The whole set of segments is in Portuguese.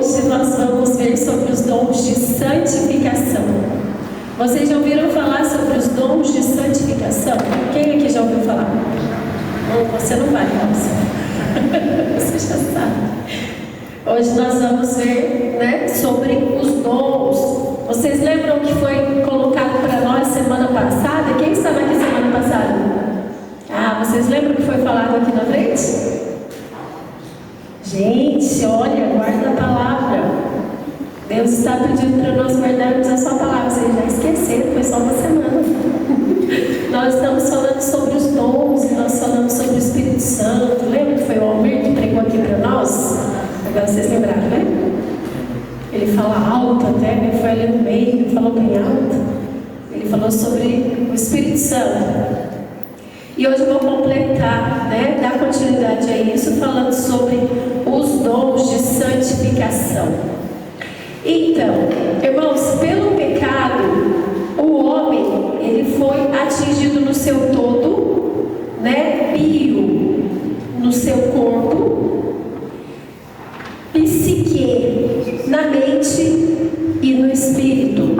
hoje nós vamos ver sobre os dons de santificação. Vocês já ouviram falar sobre os dons de santificação? Quem aqui já ouviu falar? Você não vai, Nelson. Você já sabe. Hoje nós vamos ver, sobre os dons. Vocês lembram que foi colocado para nós semana passada? Quem estava aqui semana passada? Vocês lembram que foi falado aqui na frente? Gente, olha, guarda a palavra. Deus está pedindo para nós guardarmos a sua palavra. Vocês já esqueceram, foi só uma semana. Nós estamos falando sobre os dons, nós falamos sobre o Espírito Santo. Lembra que foi o Almir que pregou aqui para nós? Agora vocês lembraram, né? Ele fala alto até, ele foi ali no meio, ele falou bem alto. Ele falou sobre o Espírito Santo. E hoje eu vou completar, dar continuidade a isso, falando sobre os dons de santificação. Então, irmãos, pelo pecado, o homem, ele foi atingido no seu todo, bio, no seu corpo, psique, na mente e no espírito.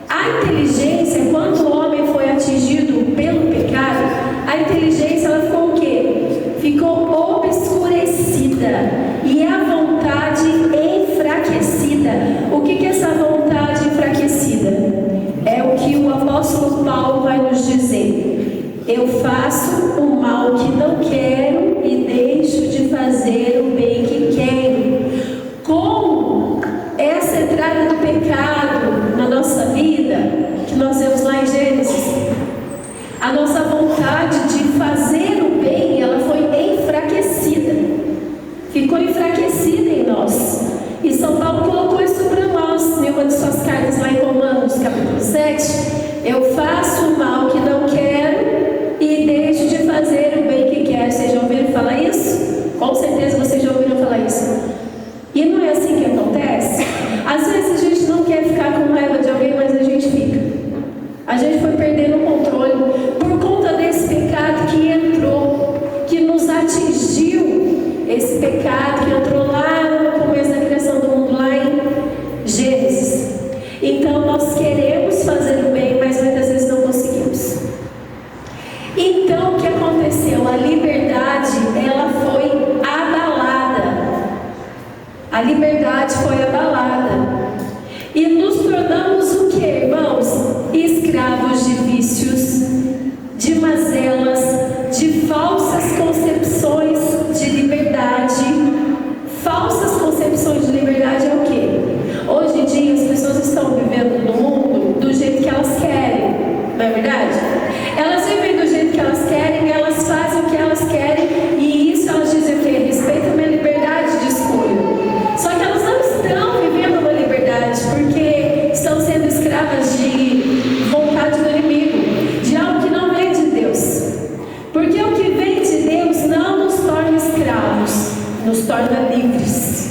A inteligência, quando o homem foi atingido pelo pecado, a inteligência ela ficou o quê? Ficou obscurecida e a vontade enfraquecida. O que é essa vontade enfraquecida? É o que o apóstolo Paulo vai nos dizer. Eu faço o mal que não quero e deixo de fazer o bem que quero. Com essa entrada do pecado na nossa vida, que nós vemos lá em Gênesis, a nossa vontade de fazer o bem, ela foi enfraquecida. Ficou enfraquecida em nós. E São Paulo colocou isso para nós em uma de suas cartas lá em Romanos, capítulo 7. Eu faço o mal que não quero e deixo de fazer o bem que quero. Vocês já ouviram falar isso? Com certeza vocês já ouviram falar isso. E não é assim que acontece? Às vezes a gente não quer ficar com raiva de alguém, mas a gente fica. A gente foi perdendo o controle por conta desse pecado que entrou, que nos atingiu. Esse pecado que entrou lá no começo da criação do mundo, lá em Gênesis. Então nós queremos fazer o bem, mas muitas vezes não conseguimos. Então o que aconteceu? A liberdade, ela foi abalada. A liberdade foi abalada. E nos tornamos o que, irmãos? Escravos de vícios, de mazelas, de falsas concepções de liberdade. Falsas concepções de liberdade é o que? Hoje em dia as pessoas estão vivendo no mundo do jeito que elas querem, não é verdade? Elas vivem do jeito que elas querem, elas fazem o que elas querem, e isso elas dizem o quê? Respeita a minha liberdade de escolha. Só que elas não estão vivendo uma liberdade, porque estão sendo escravas de vontade do inimigo, de algo que não vem de Deus. Porque o que vem de Deus não nos torna escravos, nos torna livres.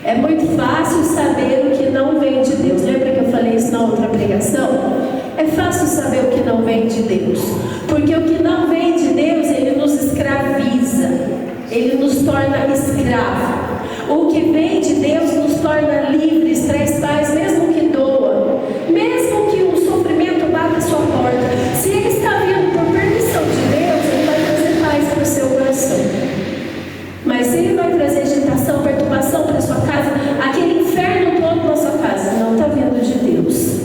É muito fácil saber o que não vem de Deus. Lembra que eu falei isso na outra pregação? É fácil saber o que não vem de Deus, porque o que não vem de Deus, ele nos escraviza, ele nos torna escravo. O que vem de Deus nos torna livres, traz paz, mesmo que doa, mesmo que um sofrimento bata a sua porta. Se ele está vindo por permissão de Deus, ele vai trazer paz para o seu coração. Mas se ele vai trazer agitação, perturbação para a sua casa, aquele inferno todo na sua casa, não está vindo de Deus.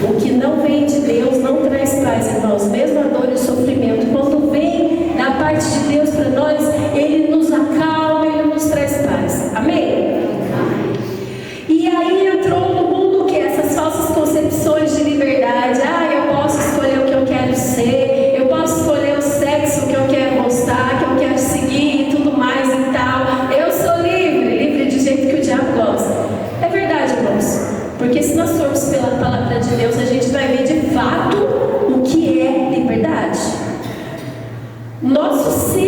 O que não vem de Deus não traz paz, irmãos. Mesmo a dor e o sofrimento, quando vem da parte de Deus para nós, ele nos acalma, ele nos traz paz. Amém? E aí entrou no mundo o que? Essas falsas concepções de liberdade. Eu posso escolher o que eu quero ser, eu posso escolher o sexo que eu quero gostar, que eu quero seguir e tudo mais e tal. Eu sou livre, livre de jeito que o diabo gosta. É verdade, irmãos. Porque se nós formos pela palavra de Deus, a gente vai ver de fato o que é liberdade. Nosso ser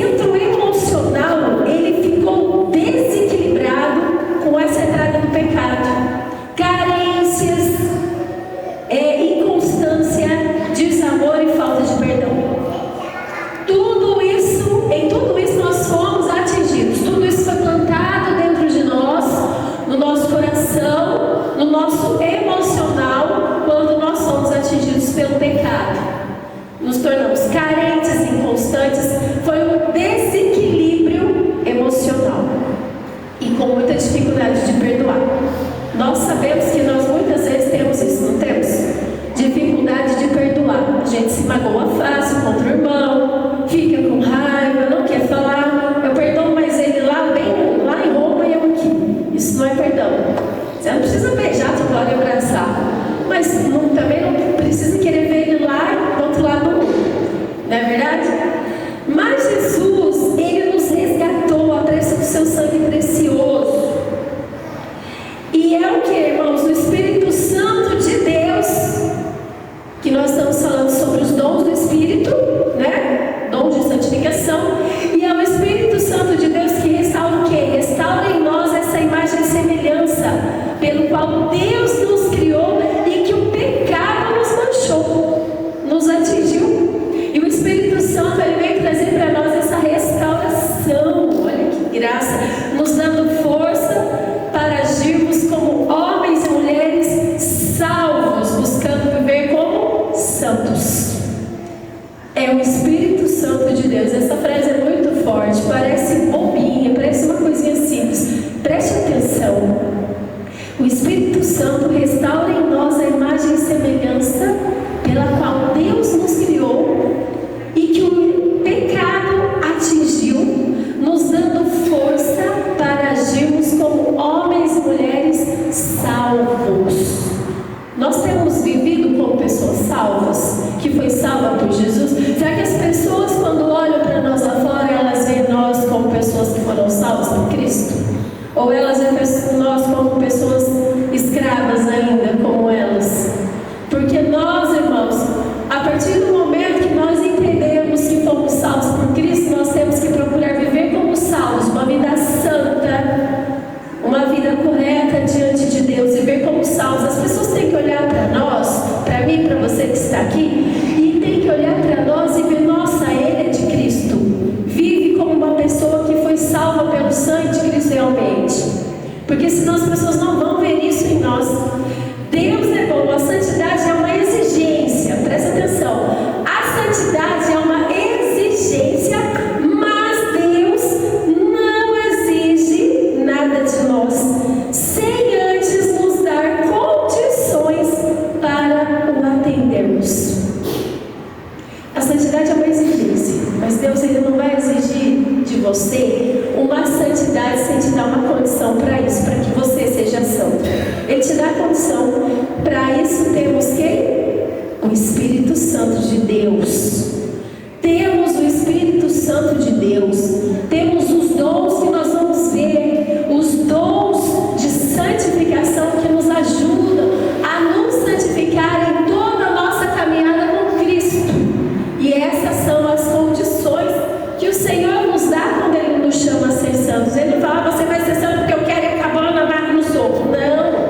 qual Deus nos criou e que o pecado nos manchou, nos atingiu. E o Espírito Santo, ele vem trazer para nós essa restauração. Olha que graça, nos dando força para agirmos como homens e mulheres salvos, buscando viver como santos. É o Espírito Santo de Deus. Essa frase é muito forte, parece bobinha, parece uma coisinha simples. Preste atenção. O Espírito Santo restaura em nós a imagem e semelhança pela qual Deus nos criou e que o pecado atingiu, nos dando força para agirmos como homens e mulheres salvos. Nós temos vivido como pessoas salvas, que foi salva por Jesus. Será que as pessoas, quando olham para nós lá fora, elas veem nós como pessoas que foram salvas por Cristo? Ou elas veem nós como pessoas escravas ainda, como elas? Porque nós, irmãos, a partir do momento que nós entendemos que fomos salvos por Cristo, nós temos que procurar viver como salvos, uma vida santa, uma vida correta diante de Deus, viver como salvos. As pessoas têm que olhar para nós, para mim, para você que está aqui, e tem que olhar para nós e ver, nossa, ele é de Cristo, vive como uma pessoa que foi salva pelo sangue de Cristo realmente, porque senão as pessoas não vão ver isso em nós. Deus é bom, a santidade é uma exigência, presta atenção, a santidade é uma exigência, mas Deus não exige nada de nós, sem antes nos dar condições para o atendermos. A santidade é uma exigência, mas Deus, ele não vai exigir de você uma santidade sem te dar uma condição para isso, para que você seja santo. Ele te dá condição. Para isso temos quem? O Espírito Santo de Deus. Temos o Espírito Santo de Deus. Temos os dons que nós vamos ver, os dons de santificação que nos ajudam a nos santificar em toda a nossa caminhada com Cristo. E essas são as condições que o Senhor nos dá quando Ele nos chama a ser santos. Ele não fala, você vai ser santo porque eu quero ir acabando a barra no soco. Não.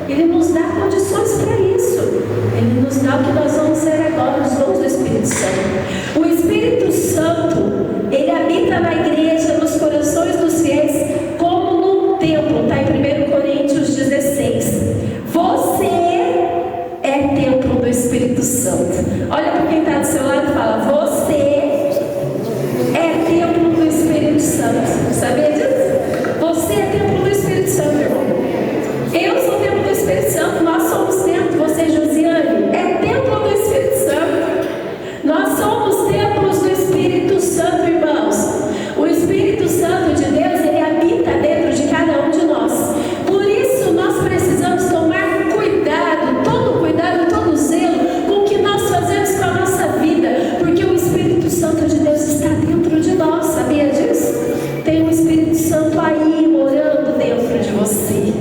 Ele nos dá condições para isso. Ele nos dá o que nós vamos ser agora, os dons do Espírito Santo. O Espírito Santo, ele habita na igreja, nos corações dos fiéis, como num templo. Está em 1 Coríntios 16. Você é templo do Espírito Santo. Olha para quem está do seu lado e fala, você é templo do Espírito Santo. Sabia disso? Você é templo do Espírito Santo, irmão. Eu sou templo do Espírito Santo, nós somos templo, você, Josiane, é templo do Espírito Santo. Nós somos templos do Espírito Santo, irmãos. O Espírito Santo de Deus, ele habita dentro de cada um de nós. Por isso nós precisamos tomar cuidado, todo zelo com o que nós fazemos com a nossa vida, porque o Espírito Santo de Deus está dentro de nós, sabia disso? Tem o Espírito Santo aí morando dentro de você.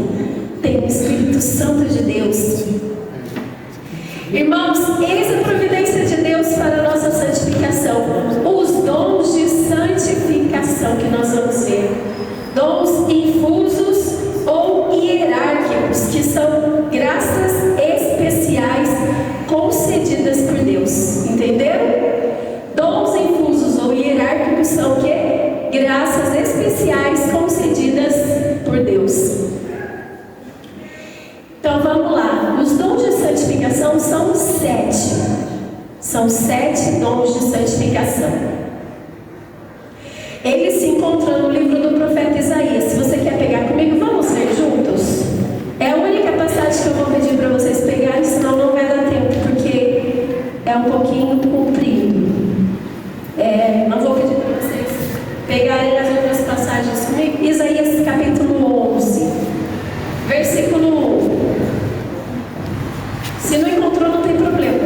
Tem o Espírito Santo de Deus. Irmãos, eis a providência de Deus para a nossa santificação. Os dons de santificação que nós vamos ver. Dons infusos ou hierárquicos, que são graças especiais concedidas por Deus. Entenderam? Dons infusos ou hierárquicos são o quê? Graças especiais concedidas por Deus. Então vamos lá, os dons de santificação são 7. São 7 dons de santificação. Eles se encontram no livro do profeta Isaías. Se você quer pegar comigo, vamos ler juntos? É a única passagem que eu vou pedir para vocês pegarem, senão não vai dar tempo, porque é um pouquinho comprido. Não vou pedir para vocês pegarem as outras passagens comigo. Isaías capítulo 11, versículo 1. Se não encontrou, não tem problema.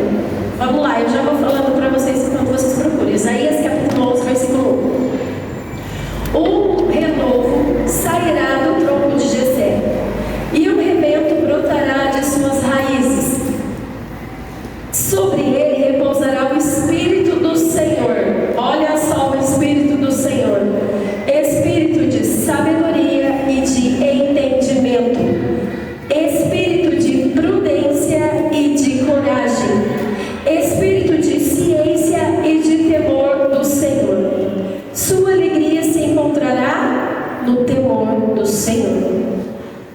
Vamos lá, eu já vou falando para vocês enquanto vocês procuram. Isaías capítulo 11, versículo 1.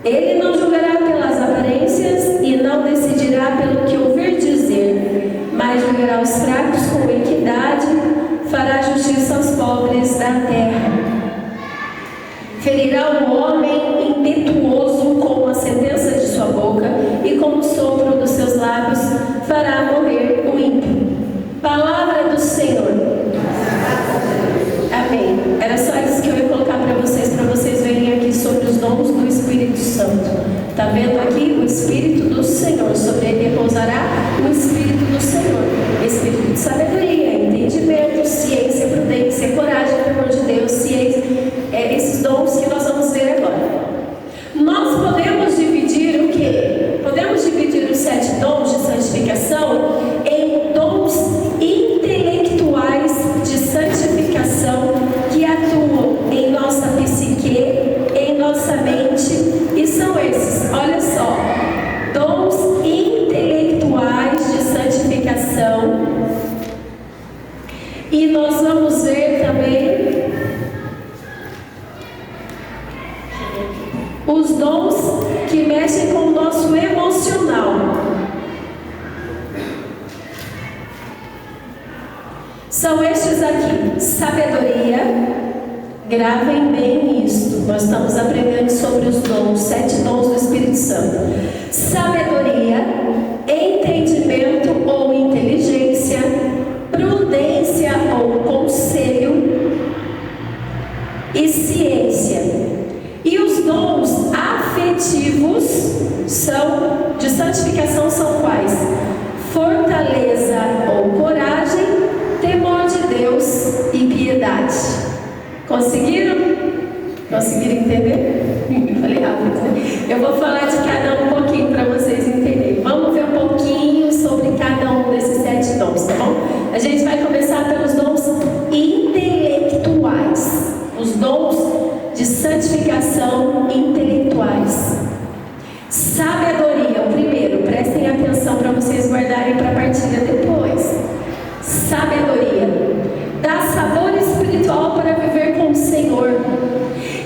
Ele não julgará pelas aparências e não decidirá pelo que ouvir dizer, mas julgará os fracos com equidade, fará justiça aos pobres da terra. Ferirá o homem impetuoso com a sentença de sua boca e com o sopro dos seus lábios fará morrer o ímpio. Palavra do Senhor. Amém. Era só isso que eu ia colocar para vocês verem aqui sobre os dons do Espírito Santo. Está vendo aqui o Espírito do Senhor? Sobre ele repousará o Espírito do Senhor. Espírito de sabedoria, entendimento, ciência, prudência, coragem, temor de Deus, ciência. Esses dons que nós vamos ver agora. Nós podemos dividir o quê? Podemos dividir os 7 dons de santificação em dons intelectuais de santificação que atuam em nossa psique, em nossa mente, e são esses, olha só, dons intelectuais de santificação. E nós vamos ver também os dons que mexem com o nosso emocional. São estes aqui: sabedoria. Gravem bem isto. Nós estamos aprendendo sobre os dons, 7 dons do Espírito Santo. Sabedoria, entendimento ou inteligência, prudência ou conselho e ciência. E os dons afetivos são de santificação são quais? Fortaleza ou coragem, temor de Deus e piedade. Conseguiram? Conseguiram entender? Eu falei rápido, né? Eu vou falar de cada um pouquinho para vocês entenderem. Vamos ver um pouquinho sobre cada um desses 7 dons, tá bom? A gente vai começar pelos dons intelectuais. Os dons de santificação intelectuais. Sabedoria, o primeiro, prestem atenção para vocês guardarem para a partilha depois. Sabedoria dá sabor espiritual para viver com o Senhor,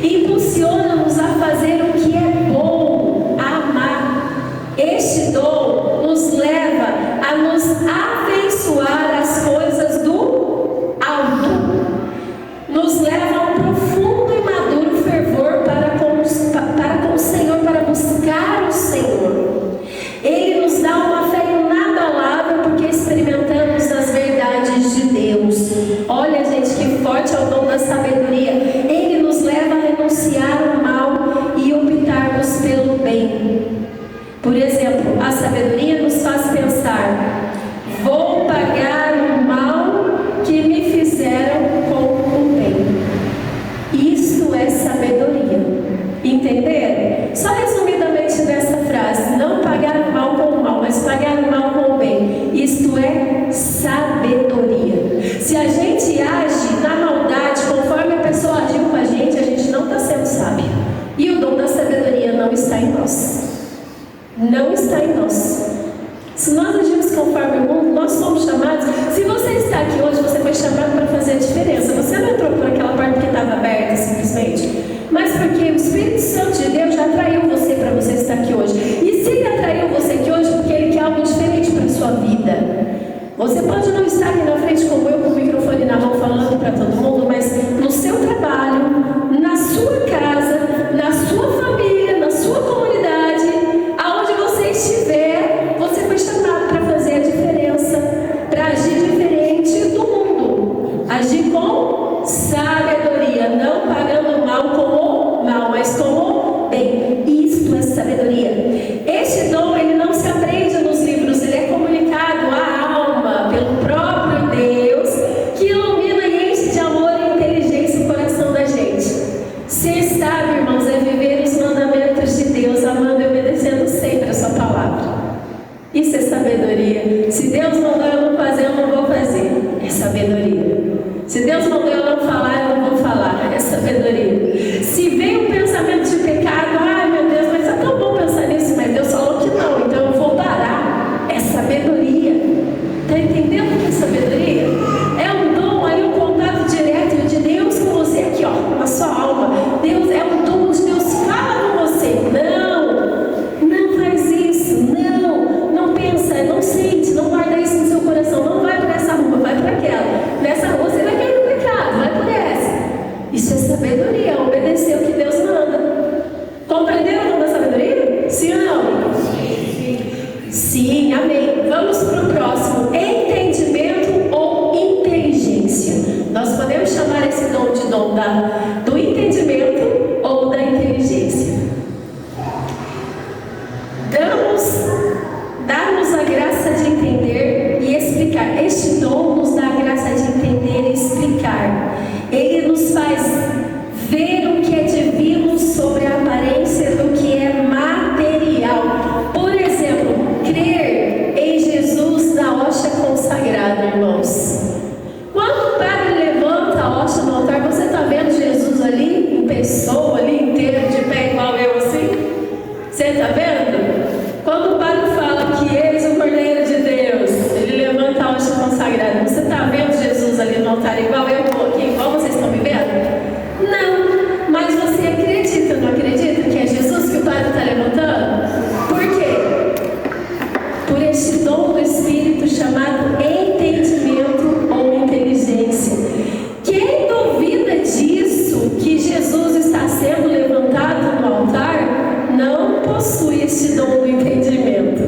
impulsiona-nos a fazer o que é bom, a amar. Este dom nos leva a nos afeiçoar às coisas do alto, nos leva a um profundo e maduro fervor para com o Senhor, para buscar o Senhor. Ele nos dá uma fé inabalável porque experimentamos as verdades de Deus. Olha, gente, que forte é o dom da sabedoria. Ele nos leva a renunciar ao mal e optarmos pelo bem. Por exemplo, a sabedoria nos faz pensar: vou pagar o mal que me fizeram com o bem. Isso é sabedoria. Entenderam? Só resumidamente nessa frase: não pagar o mal com o mal, mas pagar o mal com o bem. Isto é sabedoria. Se a gente age na maldade conforme a pessoa agiu com a gente não está sendo sábio. E o dom da sabedoria não está em nós. Não está em nós. Se nós agimos conforme o mundo, nós somos chamados. Se você está aqui hoje, você foi chamado para fazer a diferença. Você não entrou por aquela porta porque estava aberta simplesmente, mas porque o Espírito Santo de Deus já atraiu você para você estar aqui hoje. E se Ele atraiu você aqui hoje, porque Ele quer algo diferente para a sua vida. Você pode não estar aqui na frente como eu, com o microfone na mão, falando para todo mundo, mas no seu trabalho, na sua casa, na sua família, na sua comunidade, aonde você estiver, você foi chamado para fazer a diferença, para agir diferente do mundo. Agir com sabedoria, não pagando mal com o mal, mas com o bem. Isto é sabedoria. Este dom, ele não se aprende nos livros, ele é comunicado à alma pelo próprio Deus, que ilumina e enche de amor e inteligência o coração da gente. Ser sábio, irmãos, é viver os mandamentos de Deus, amando e obedecendo sempre a sua palavra. Isso é sabedoria. Se Deus mandou eu não fazer, eu não vou fazer. É sabedoria. Se Deus mandou eu não falar, eu não vou falar. É sabedoria. Se vem um pensamento de pecado, ai meu Deus, mas é tão bom pensar nisso, mas Deus falou que não, então eu vou parar. É sabedoria. Está entendendo o que é sabedoria? É um dom aí, um contato direto de Deus com você aqui, ó, na sua alma. Deus é um dom de Deus, fala com você. Não padre está levantando? Por quê? Por este dom do Espírito chamado entendimento ou inteligência. Quem duvida disso, que Jesus está sendo levantado no altar, não possui este dom do entendimento,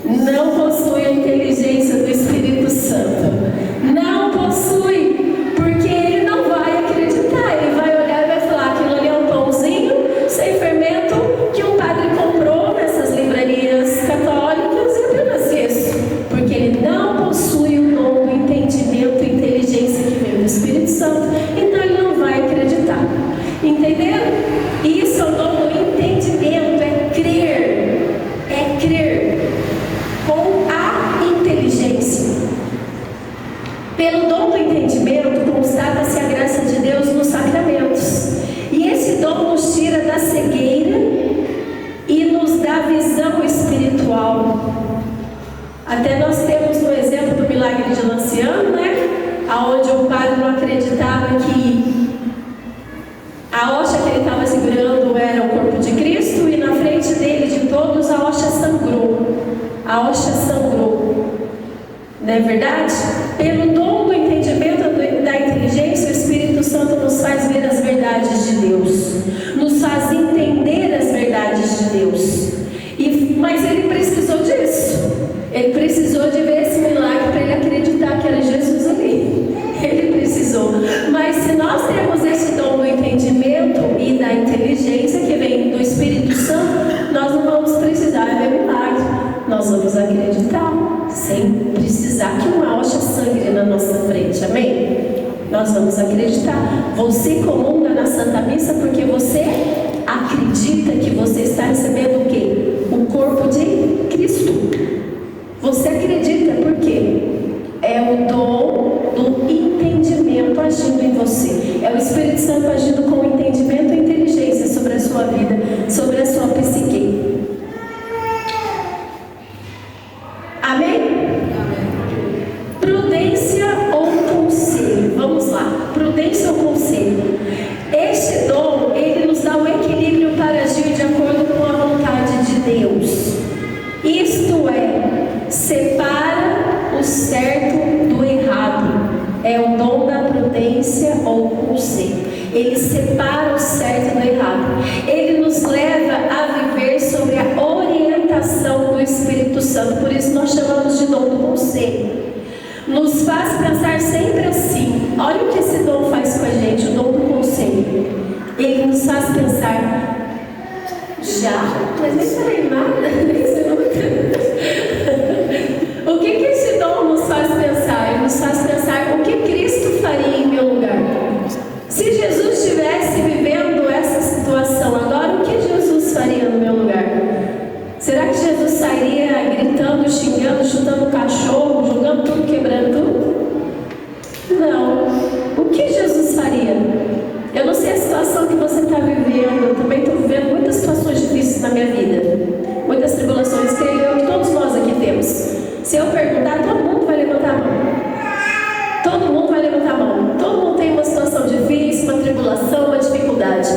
não possui a inteligência do Espírito Santo, não possui, porque ele não vai acreditar, ele vai olhar e vai falar: aquilo ali é um pãozinho sem fermento que um padre comprou nessas livrarias católicas e apenas isso, porque ele não possui o dom do entendimento e inteligência que vem do Espírito Santo, então ele não vai acreditar. Entenderam? Isso é o dom do entendimento, é crer com a inteligência. Pelo dom do entendimento constata-se a graça de Deus nos sacramentos, e esse dom nos tira da cegueira e nos dá visão espiritual. Até nós temos no exemplo do milagre de Lanciano, né? Onde o padre não acreditava que a hóstia que ele estava segurando era o corpo de Cristo, e na frente dele, de todos, a hóstia sangrou. A hóstia sangrou. Não é verdade? Pelo dom do entendimento da inteligência, o Espírito Santo nos faz ver as verdades de Deus, nos faz entender as verdades de Deus. Mas ele precisou disso. Ele precisou de ver esse milagre para ele acreditar que era Jesus ali. Ele precisou. Mas se nós temos esse dom do entendimento e da inteligência que vem do Espírito Santo, nós não vamos precisar ver milagre. Nós vamos acreditar, sem precisar que uma hóstia sangre na nossa frente. Amém? Nós vamos acreditar. Você comunga na Santa Missa porque você acredita que você está recebendo o quê? O corpo de Cristo. Você acredita porque é o dom do entendimento agindo em você. É o Espírito Santo agindo com entendimento e inteligência sobre a sua vida, sobre a sua psique. Amém? Prudência ou conselho? Vamos lá. Prudência ou conselho? Este dom, ele nos dá o equilíbrio para agir de acordo com a vontade de Deus. Isto é, separa o certo do errado. É o dom da prudência ou conselho. Ele separa o certo do errado. Ele nos leva a viver sobre a orientação do Espírito Santo. Por isso nós chamamos de dom do conselho. Nos faz pensar sempre assim. Olha o que esse dom faz com a gente, o dom do conselho. Ele nos faz pensar. Mas nem falei nada, nem sei nada. O que esse dom nos faz pensar? Ele nos faz pensar o que Cristo faria em meu lugar. Se Jesus estivesse vivendo essa situação agora, o que Jesus faria no meu lugar? Será que Jesus sairia gritando, xingando, chutando o cachorro, jogando tudo, quebrando tudo? Não. O que Jesus faria? Eu não sei a situação que você está vivendo. Eu também estou vivendo muitas situações difíceis na minha vida, muitas tribulações, creio eu que todos nós aqui temos. Se eu perguntar, todo mundo vai levantar a mão. Todo mundo vai levantar a mão. Todo mundo tem uma situação difícil, uma tribulação, uma dificuldade.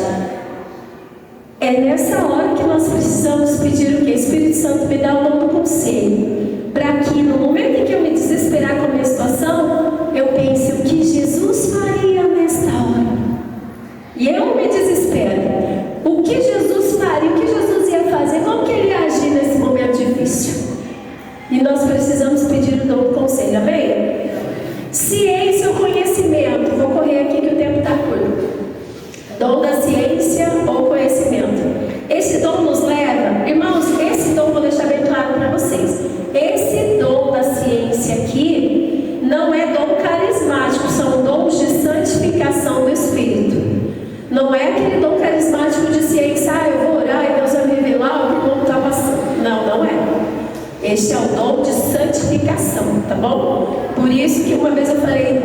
É nessa hora que nós precisamos pedir o que? Espírito Santo, me dá o dom do conselho, para que no momento em que eu me desesperar com a minha situação, eu pense o que Jesus faria nesta hora. E eu me desespero. O que Jesus faria? O que Jesus ia fazer? Como que ele ia agir nesse momento difícil? E nós precisamos pedir o dom do conselho. Amém? Ciência ou conhecimento? Vou correr aqui que o tempo está curto. Dom da ciência ou conhecimento? Esse dom nos leva, irmãos, esse dom vou deixar bem claro para vocês. Esse dom da ciência aqui não é dom carismático, são dons de santificação do Espírito. Não é aquele dom carismático de ciência, eu vou orar e Deus vai me revelar o que o mundo está passando. Não, não é. Este é o dom de santificação, tá bom? Por isso que uma vez eu falei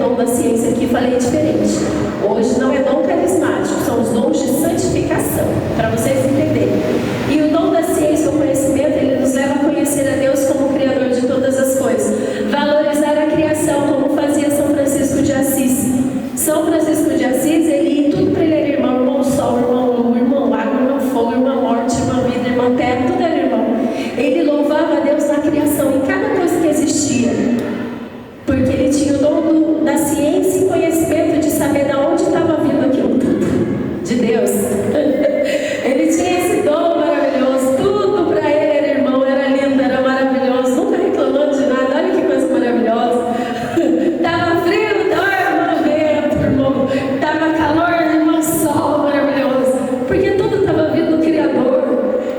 porque tudo estava vindo do Criador.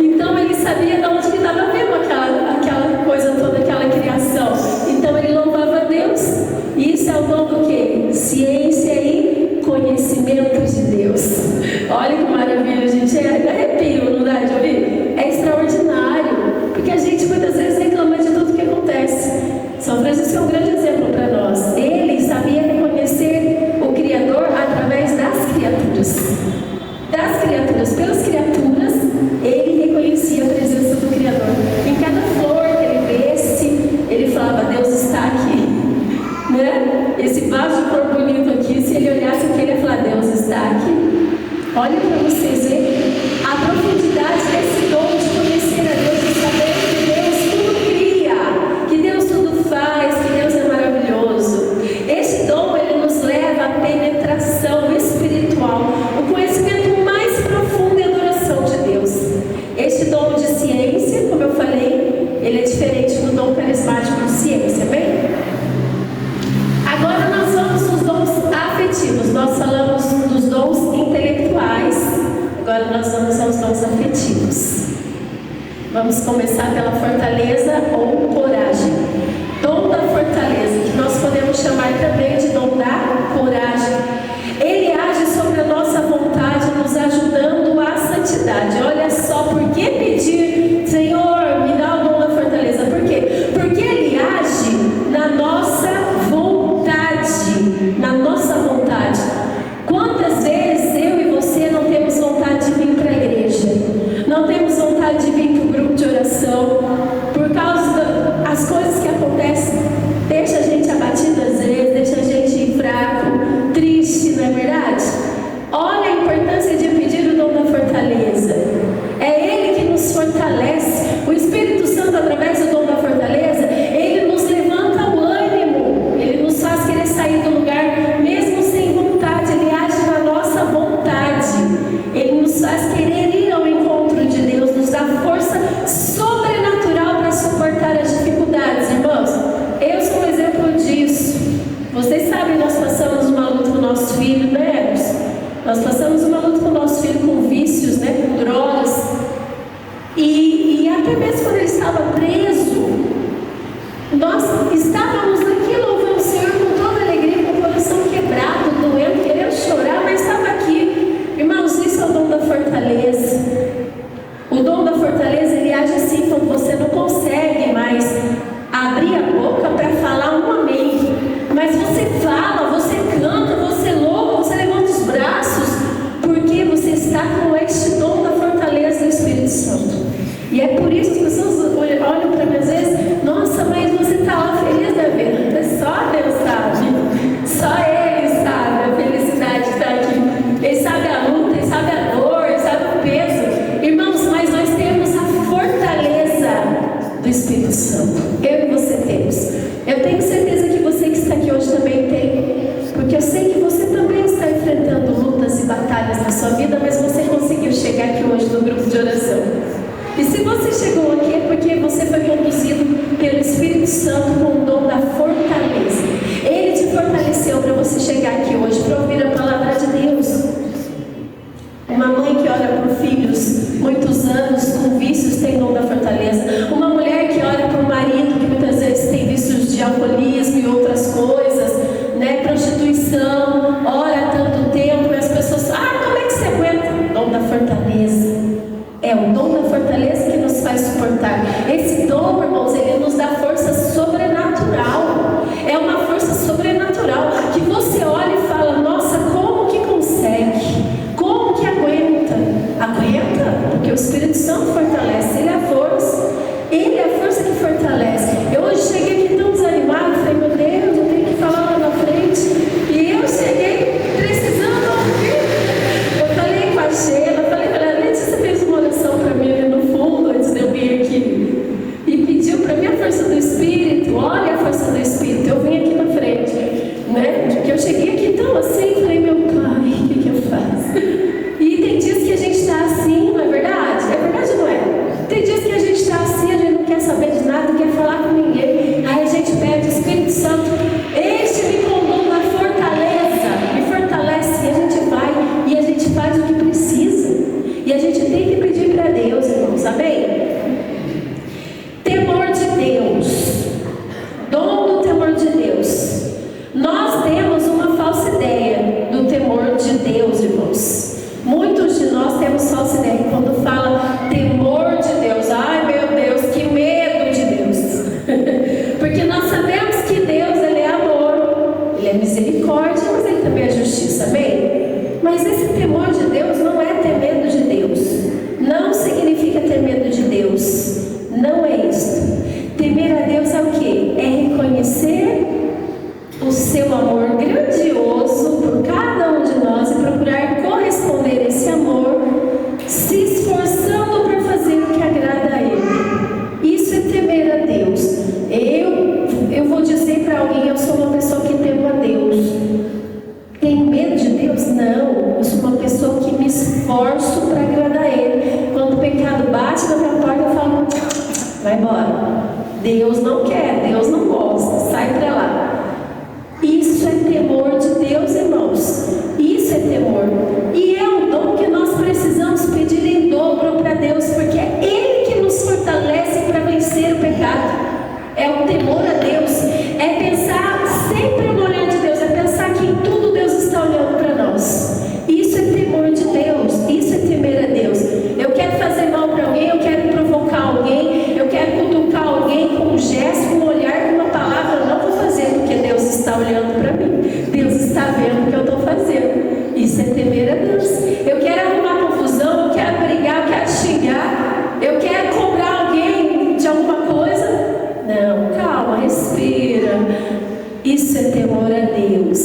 Então ele sabia de onde que estava vindo aquela coisa toda, aquela criação. Então ele louvava a Deus. E isso é o dom do quê? Ciência e conhecimento de Deus. Olha que maravilha, gente. É arrepio, não dá de ouvir? É extraordinário. Porque a gente muitas vezes reclama de tudo que acontece. São Francisco é um grande exemplo para nós. Ele sabia reconhecer o Criador através das criaturas. Das criaturas, pelas criaturas, ele reconhecia a presença do Criador. Em cada flor que ele visse, ele falava: Deus está aqui. Né? Esse vaso de cor bonito aqui, se ele olhasse aqui, ele ia falar: Deus está aqui. Olha para vocês verem a profundidade desse dom de conhecer a Deus, de saber que Deus tudo cria, que Deus tudo faz, que Deus é maravilhoso. Esse dom, ele nos leva à penetração espiritual, o conhecimento mais profundo e adoração de Deus. Este dom de ciência, como eu falei, ele é diferente do dom carismático de ciência, bem? Agora nós vamos nos dons afetivos. Nós falamos dos dons intelectuais, agora nós vamos aos dons afetivos. Vamos começar pela fortaleza ou coragem. Dom da fortaleza, que nós podemos chamar também de dom da coragem. Ele age sobre a nossa vontade, nos ajudando à santidade. Olha só, por que pedir: Senhor, me dá o dom da fortaleza? Por quê? Porque ele age na nossa vontade. Na nossa vontade. Quantas vezes eu e você não temos vontade de vir para a igreja? Não temos vontade de vir para o grupo de oração? Por causa das coisas que acontecem, deixa a gente abatido às vezes, deixa a gente fraco, triste, não é verdade? Olha a importância de pedir o dom da fortaleza. É ele que nos fortalece. O Espírito Santo, através do dom da fortaleza, ele nos levanta o ânimo, ele nos faz querer sair do lugar mesmo sem vontade. Ele age na nossa vontade, ele nos faz querer ir ao encontro de Deus, nos dá força sobrenatural para suportar as dificuldades. Irmãos, eu sou um exemplo disso. Vocês sabem, nós passamos uma luta com o nosso filho, né? Nós passamos uma luta com o nosso filho com vícios, né? Com drogas. E até mesmo quando ele estava preso, nós estávamos aqui louvando o Senhor com toda alegria, com o coração quebrado, doendo, querendo chorar, mas estava aqui. Irmãos, isso é o dom da fortaleza. O dom da fortaleza, ele age assim quando você não consegue mais abrir a boca para falar um amém. Mas você fala, você canta, você louva, você levanta os braços, porque você está com este dom da fortaleza do Espírito Santo. E é por isso que as pessoas olham para mim às vezes: nossa, mas você está lá feliz da vida. Só Deus sabe. Só Ele sabe a felicidade que está aqui. Ele sabe a luta, Ele sabe a dor, Ele sabe o peso. Irmãos, mas nós temos a fortaleza do Espírito Santo. Eu e você temos. Eu tenho certeza que você que está aqui hoje também tem. Porque eu sei que você também está enfrentando lutas e batalhas na sua vida, mas você conseguiu chegar aqui hoje no grupo de oração. E se você chegou aqui é porque você foi conduzido pelo Espírito Santo com o dom da fortaleza. Ele te fortaleceu para você chegar aqui hoje, para ouvir a palavra de Deus. Uma mãe que ora por filhos muitos anos com vícios tem dom da fortaleza. Uma mulher que ora por marido que muitas vezes tem vícios de alcoolismo e outras coisas, né? Prostituição, ora há tanto tempo e as pessoas: como é que você aguenta? Dom da fortaleza. É o dom da fortaleza que nos faz suportar. Esse dom, irmãos, ele nos dá força sobrenatural. É uma força sobrenatural que você olha e fala: nossa, como que consegue? Como que aguenta? Aguenta? Porque o Espírito Santo fortalece. Ele é a força. Ele é a força que fortalece. Eu hoje cheguei aqui tão desanimado, falei: meu Deus, eu tenho que falar lá na frente. E eu cheguei precisando ouvir. Eu falei com a Sheila, falei: Letícia fez uma oração para mim ali no fundo antes de eu vir aqui e pediu para mim a força do Espírito. Olha a força do Espírito. Eu vim aqui na frente, né? Porque eu cheguei aqui tão assim, falei: meu Pai, o que eu faço? E tem dias que a gente está assim, não é verdade? É Falsidec, quando fala temor de Deus. Ai meu Deus, que medo de Deus. Porque nós sabemos que Deus, Ele é amor, Ele é misericórdia, mas Ele também é justiça, amém? Mas esse temor de Deus não é ter medo de Deus. Não significa ter medo de Deus. Não é isso. Temer a Deus é o quê? É reconhecer o seu amor grandioso por cada um de nós e procurar corresponder a esse amor, se esforçando para fazer o que agrada a Ele. Isso é temer a Deus. Eu vou dizer para alguém: eu sou uma pessoa que temo a Deus. Tenho medo de Deus? Não. Eu sou uma pessoa que me esforço para agradar a Ele. Quando o pecado bate na minha porta, eu falo: vai embora. Deus não quer, Deus não gosta, sai para lá. Isso é temor de Deus, irmãos. Isso é temor. E é um dom que nós precisamos pedir em dobro para Deus, porque é Ele que nos fortalece para vencer o pecado. É o temor a Deus. É pensar sempre no olhar de Deus. É pensar que em tudo Deus está olhando para nós. Isso é temor de Deus. Isso é temer a Deus. Eu quero fazer mal para alguém, eu quero provocar alguém, eu quero cutucar alguém com um gesto, com um olhar, com uma palavra. Eu não vou fazer porque Deus está olhando para mim. Deus está vendo o que eu estou fazendo. Isso é temer a Deus. Eu quero arrumar confusão, eu quero brigar, eu quero xingar, eu quero cobrar alguém de alguma coisa. Não, calma, respira. Isso é temor a Deus.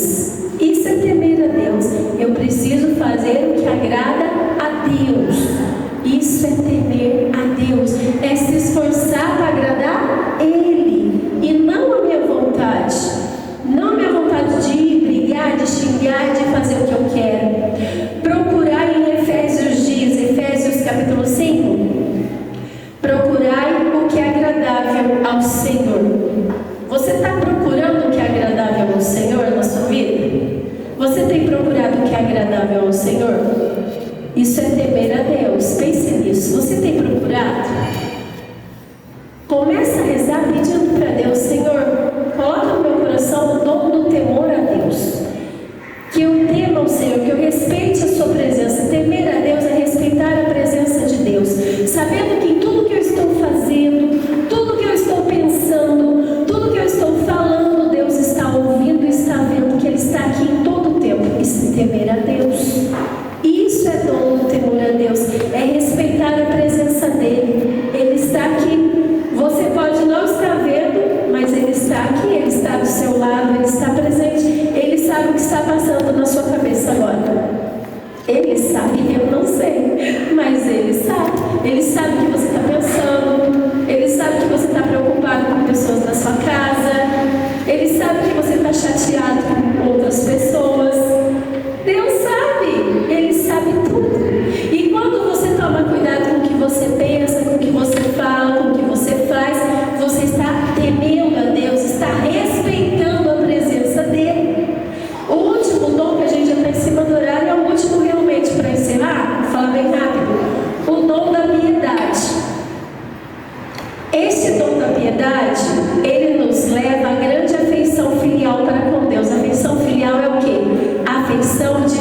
Isso é temer a Deus. Eu preciso fazer o que agrada a Deus. Isso é temer a Deus. É se esforçar para agradar Ele e não a minha vontade. Não a minha vontade de brigar, de xingar, de fazer o que eu quero. Procurar em Efésios diz, Efésios capítulo 5, procurai o que é agradável ao Senhor. Você está procurando o que é agradável ao Senhor na sua vida? Você tem procurado o que é agradável ao Senhor? Isso é temer a Deus. Pense nisso. Você tem procurado? Começa a rezar pedindo para Deus: Senhor, coloca no meu coração o dom do temor a Deus. Que eu tema o Senhor, que eu respeite a sua presença. Temer a Deus é respeitar a presença de Deus, sabendo que em tudo que eu estou fazendo, tudo que eu estou pensando, tudo que eu estou falando, Deus está ouvindo e está vendo, que Ele está aqui em todo o tempo. Isso é temer a Deus. Isso é dom do temor a Deus. É respeitar a presença dEle. Ele está aqui. Você pode não estar vendo, mas Ele está aqui, Ele está do seu lado, Ele está presente. Ele sabe o que está passando na sua cabeça agora. Ele sabe, eu não sei, mas Ele sabe. Ele sabe o que você está pensando. Ele sabe que você está preocupado com pessoas da sua casa. Ele sabe que você está chateado com outras pessoas. Deus sabe, Ele sabe tudo. E quando você toma cuidado com o que você pensa, com o que você fala, com o que você faz, você está temendo a Deus, está respeitando a presença dEle. O último dom, que a gente já está em cima do horário, é o último realmente para encerrar. Vou falar bem rápido. O dom da piedade. Esse dom da piedade, ele nos leva à grande afeição filial para com Deus. A afeição filial é o quê? A afeição de